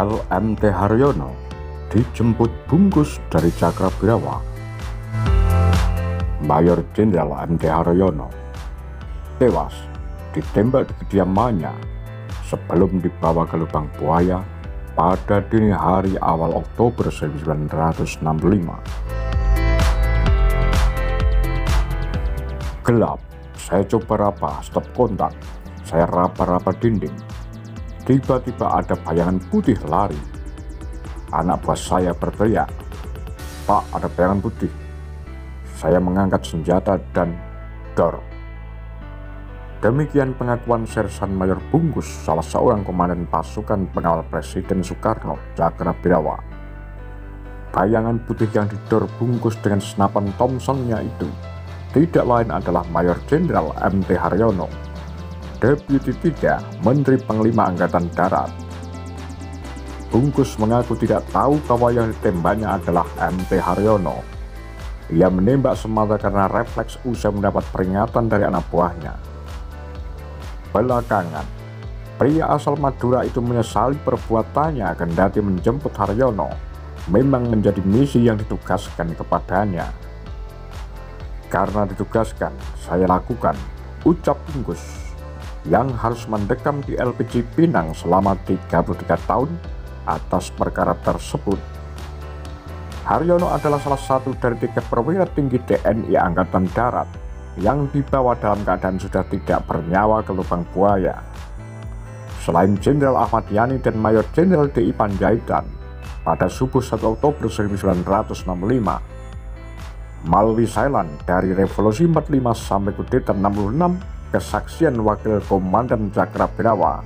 Jenderal MT Haryono dijemput bungkus dari Cakrabirawa. Mayor Jenderal MT Haryono tewas ditembak di kediamannya sebelum dibawa ke lubang buaya pada dini hari awal Oktober 1965. Gelap, saya coba raba stop kontak, saya raba-raba dinding. Tiba-tiba ada bayangan putih lari. Anak buah saya berteriak, "Pak, ada bayangan putih." Saya mengangkat senjata dan dor. Demikian pengakuan Sersan Mayor Bungkus, salah seorang komandan pasukan pengawal Presiden Soekarno, Cakrabirawa. Bayangan putih yang didor Bungkus dengan senapan Thompson-nya itu tidak lain adalah Mayor Jenderal MT Haryono, Deputi 3 Menteri Panglima Angkatan Darat. Bungkus mengaku tidak tahu bahwa yang ditembaknya adalah MT Haryono. Ia menembak semata karena refleks usai mendapat peringatan dari anak buahnya. Belakangan, pria asal Madura itu menyesali perbuatannya kendati menjemput Haryono memang menjadi misi yang ditugaskan kepadanya. Karena ditugaskan, saya lakukan, ucap Bungkus, yang harus mendekam di LPG Pinang selama 33 tahun atas perkara tersebut. Haryono adalah salah satu dari 3 perwira tinggi TNI Angkatan Darat yang dibawa dalam keadaan sudah tidak bernyawa ke lubang buaya. Selain Jenderal Ahmad Yani dan Mayor Jenderal DI Panjaitan, pada subuh 1 Oktober 1965, melalui silent dari Revolusi 45 sampai Kudeta 66, kesaksian Wakil Komandan Cakrabirawa.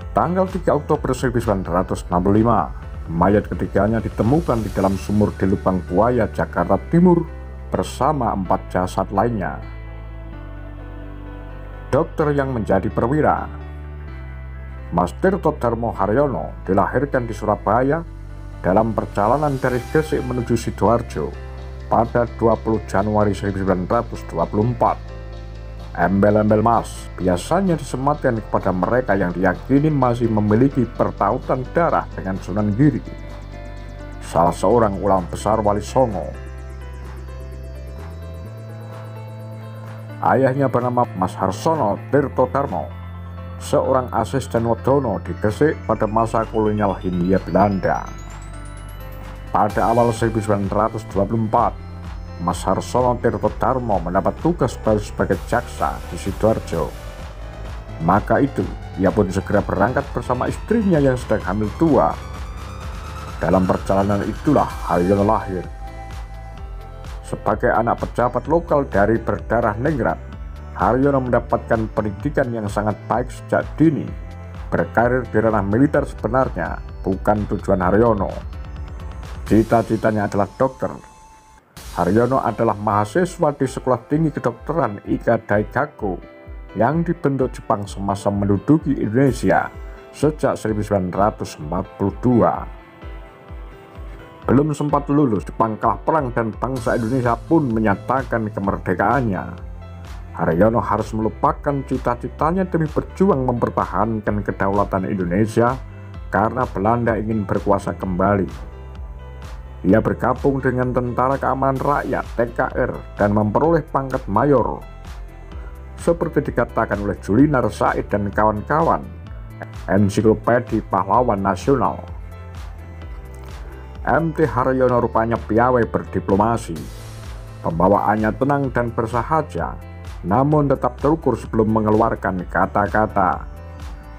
Tanggal 3 Oktober 1965, mayat ketiganya ditemukan di dalam sumur di Lubang Buaya, Jakarta Timur bersama 4 jasad lainnya. Dokter yang menjadi perwira, Mas Tirto Darmo Haryono, dilahirkan di Surabaya dalam perjalanan dari Gresik menuju Sidoarjo pada 20 Januari 1924. Embel-embel emas biasanya disematkan kepada mereka yang diyakini masih memiliki pertautan darah dengan Sunan Giri, salah seorang ulama besar Wali Songo. Ayahnya bernama Mas Harsono Tirto Darmo, seorang asisten Wedono di Gresik pada masa kolonial Hindia Belanda. Pada awal 1924, Mas Harsono Tirto Darmo mendapat tugas baru sebagai jaksa di Sidoarjo. Maka itu, ia pun segera berangkat bersama istrinya yang sedang hamil tua. Dalam perjalanan itulah Haryono lahir. Sebagai anak pejabat lokal dari berdarah Ningrat, Haryono mendapatkan pendidikan yang sangat baik sejak dini. Berkarir di ranah militer sebenarnya bukan tujuan Haryono. Cita-citanya adalah dokter. Haryono adalah mahasiswa di Sekolah Tinggi Kedokteran Ika Daigaku yang dibentuk Jepang semasa menduduki Indonesia sejak 1942. Belum sempat lulus, Jepang kalah perang dan bangsa Indonesia pun menyatakan kemerdekaannya. Haryono harus melupakan cita-citanya demi berjuang mempertahankan kedaulatan Indonesia karena Belanda ingin berkuasa kembali. Ia bergabung dengan Tentara Keamanan Rakyat (TKR) dan memperoleh pangkat mayor. Seperti dikatakan oleh Julinar Said dan kawan-kawan, Ensiklopedi Pahlawan Nasional. MT Haryono rupanya piawai berdiplomasi. Pembawaannya tenang dan bersahaja, namun tetap terukur sebelum mengeluarkan kata-kata.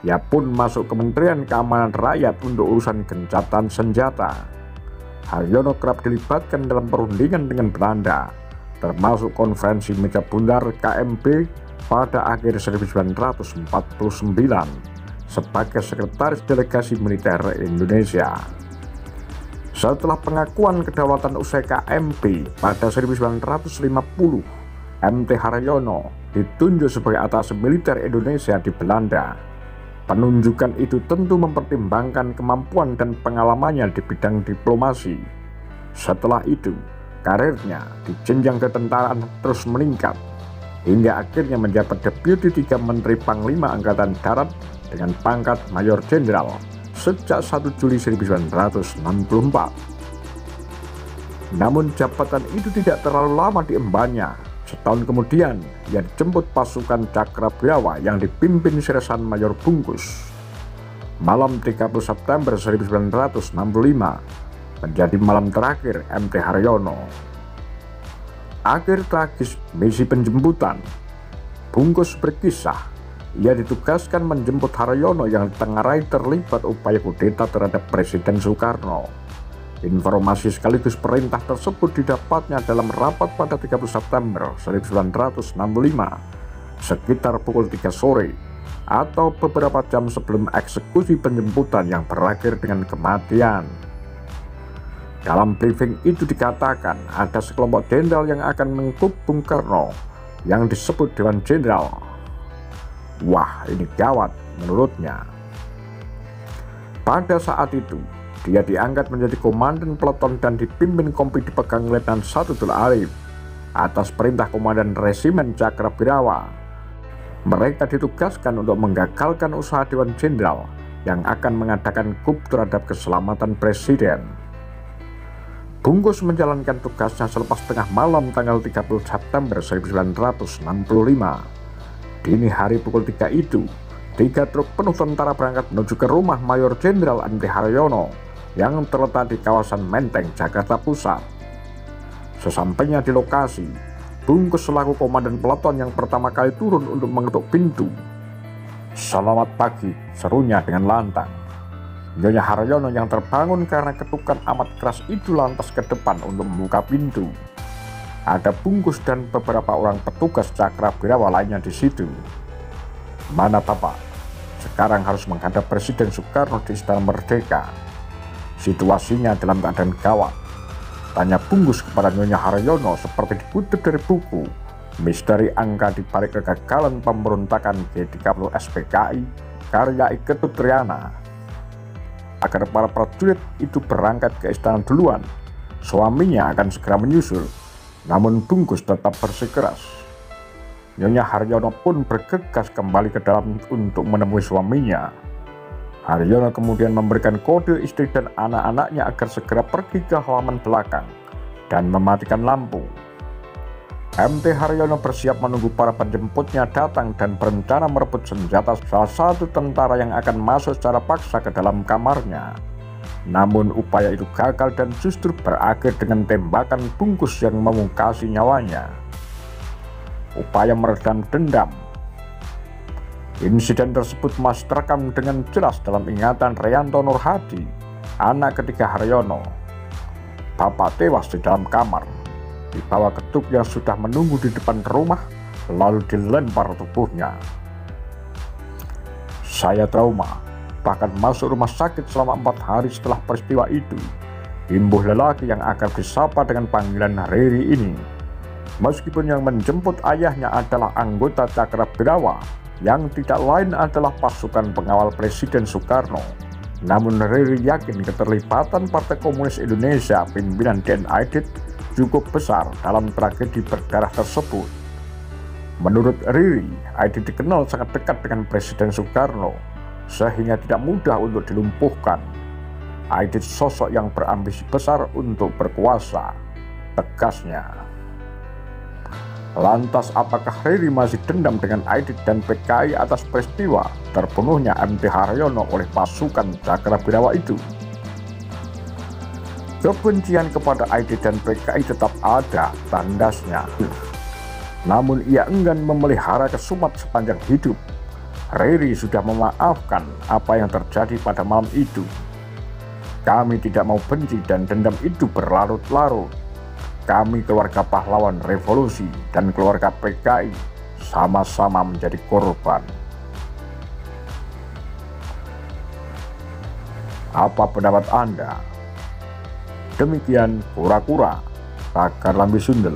Ia pun masuk Kementerian Keamanan Rakyat untuk urusan gencatan senjata. Haryono kerap dilibatkan dalam perundingan dengan Belanda, termasuk konferensi meja bundar KMB pada akhir 1949 sebagai sekretaris delegasi militer Indonesia. Setelah pengakuan kedaulatan usai KMP pada 1950, MT Haryono ditunjuk sebagai atase militer Indonesia di Belanda. Penunjukan itu tentu mempertimbangkan kemampuan dan pengalamannya di bidang diplomasi. Setelah itu, karirnya di jenjang ketentaraan terus meningkat, hingga akhirnya menjabat Deputi 3 Menteri Panglima Angkatan Darat dengan pangkat Mayor Jenderal sejak 1 Juli 1964. Namun jabatan itu tidak terlalu lama diembannya. Setahun kemudian, ia dijemput pasukan Cakrabirawa yang dipimpin Sersan Mayor Bungkus. Malam 30 September 1965 menjadi malam terakhir MT Haryono. Akhir tragis misi penjemputan. Bungkus berkisah, ia ditugaskan menjemput Haryono yang ditengarai terlibat upaya kudeta terhadap Presiden Soekarno. Informasi sekaligus perintah tersebut didapatnya dalam rapat pada 30 September 1965 sekitar pukul 3 sore atau beberapa jam sebelum eksekusi penjemputan yang berakhir dengan kematian. Dalam briefing itu dikatakan ada sekelompok jenderal yang akan mengkup Bung Karno yang disebut Dewan Jenderal. Wah, ini gawat menurutnya. Pada saat itu dia diangkat menjadi komandan peleton dan dipimpin kompi dipegang Letnan Satudul Arif atas perintah komandan resimen Cakrabirawa. Mereka ditugaskan untuk menggagalkan usaha Dewan Jenderal yang akan mengadakan kup terhadap keselamatan Presiden. Bungkus menjalankan tugasnya selepas tengah malam tanggal 30 September 1965. Dini hari pukul 3 itu, 3 truk penuh tentara berangkat menuju ke rumah Mayor Jenderal MT Haryono yang terletak di kawasan Menteng, Jakarta Pusat. Sesampainya di lokasi, Bungkus selaku komandan peleton yang pertama kali turun untuk mengetuk pintu. "Selamat pagi," serunya dengan lantang. Nyonya Haryono yang terbangun karena ketukan amat keras itu lantas ke depan untuk membuka pintu. Ada Bungkus dan beberapa orang petugas Cakrabirawa lainnya di situ. "Mana Bapak? Sekarang harus menghadap Presiden Soekarno di Istana Merdeka. Situasinya dalam keadaan gawat," tanya Bungkus kepada Nyonya Haryono seperti dikutip dari buku Misteri Angka di Balik Kegagalan Pemberontakan G30 SPKI karya Iketut Triana. Agar para prajurit itu berangkat ke istana duluan, suaminya akan segera menyusul. Namun Bungkus tetap bersikeras. Nyonya Haryono pun bergegas kembali ke dalam untuk menemui suaminya. Haryono kemudian memberikan kode istri dan anak-anaknya agar segera pergi ke halaman belakang dan mematikan lampu. MT Haryono bersiap menunggu para penjemputnya datang dan berencana merebut senjata salah satu tentara yang akan masuk secara paksa ke dalam kamarnya. Namun upaya itu gagal dan justru berakhir dengan tembakan Bungkus yang memungkasi nyawanya. Upaya meredam dendam. Insiden tersebut masih terekam dengan jelas dalam ingatan Reyanto Nurhadi, anak ketiga Haryono. Bapak tewas di dalam kamar, dibawa ketuk yang sudah menunggu di depan rumah, lalu dilempar tubuhnya. "Saya trauma, bahkan masuk rumah sakit selama 4 hari setelah peristiwa itu," imbuh lelaki yang akrab disapa dengan panggilan Riri ini. Meskipun yang menjemput ayahnya adalah anggota Cakrabirawa, yang tidak lain adalah pasukan pengawal Presiden Soekarno, namun Riri yakin keterlibatan Partai Komunis Indonesia pimpinan DN Aidit cukup besar dalam tragedi berdarah tersebut. Menurut Riri, Aidit dikenal sangat dekat dengan Presiden Soekarno, sehingga tidak mudah untuk dilumpuhkan. Aidit sosok yang berambisi besar untuk berkuasa, tegasnya. Lantas apakah Riri masih dendam dengan Aidit dan PKI atas peristiwa terbunuhnya MT Haryono oleh pasukan Cakrabirawa itu? Kebencian kepada Aidit dan PKI tetap ada, tandasnya. Namun ia enggan memelihara kesumat sepanjang hidup. Riri sudah memaafkan apa yang terjadi pada malam itu. "Kami tidak mau benci dan dendam itu berlarut-larut. Kami keluarga pahlawan revolusi dan keluarga PKI sama-sama menjadi korban." Apa pendapat Anda? Demikian Kura-Kura, Pakar Lambe Sundel.